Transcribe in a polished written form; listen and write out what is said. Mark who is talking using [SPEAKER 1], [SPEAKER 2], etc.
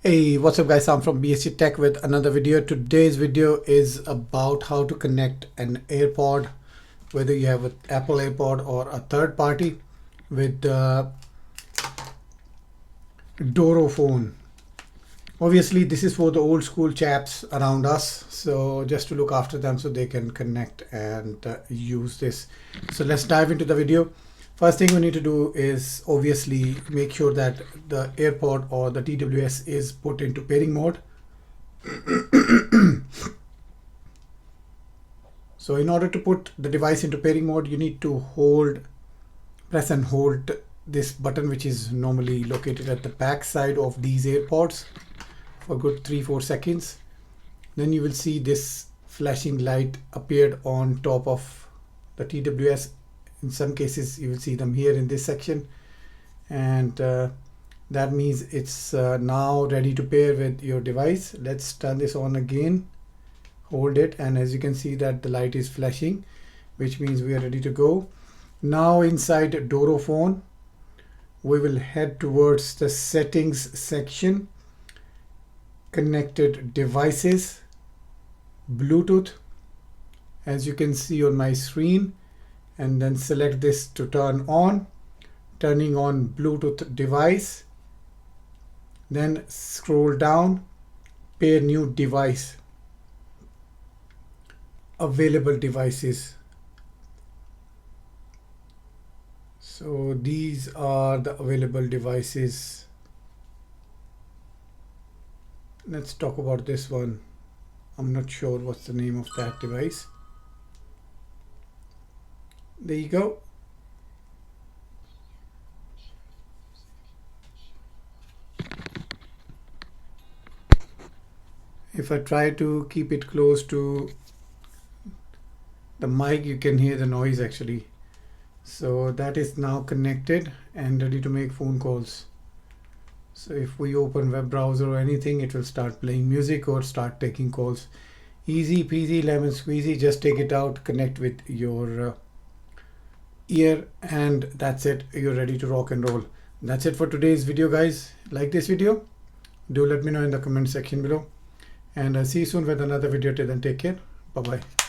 [SPEAKER 1] Hey, what's up guys? I'm from BSC Tech with another video. Today's video is about how to connect an AirPod, whether you have an Apple AirPod or a third party, with DORO Phone. Obviously, this is for the old school chaps around us, so just to look after them so they can connect and use this. So let's dive into the video. First thing we need to do is obviously make sure that the AirPod or the TWS is put into pairing mode. So in order to put the device into pairing mode, you need to press and hold this button, which is normally located at the back side of these AirPods, for a good 3-4 seconds. Then you will see this flashing light appeared on top of the TWS. In some cases you will see them here in this section, and that means it's now ready to pair with your device. Let's turn this on again, hold it, and as you can see that the light is flashing, which means we are ready to go. Now inside DORO Phone, we will head towards the settings section, connected devices, Bluetooth, as you can see on my screen, and then select this to turn on, turning on Bluetooth device. Then scroll down, pair new device, available devices. So these are the available devices. Let's talk about this one. I'm not sure what's the name of that device. There you go. If I try to keep it close to the mic, you can hear the noise actually. So that is now connected and ready to make phone calls. So if we open web browser or anything, it will start playing music or start taking calls. Easy peasy lemon squeezy. Just take it out, connect with your ear, and that's it. You're ready to rock and roll. That's it for today's video, guys. Like this video, do let me know in the comment section below, and I'll see you soon with another video. Till then, take care. Bye bye.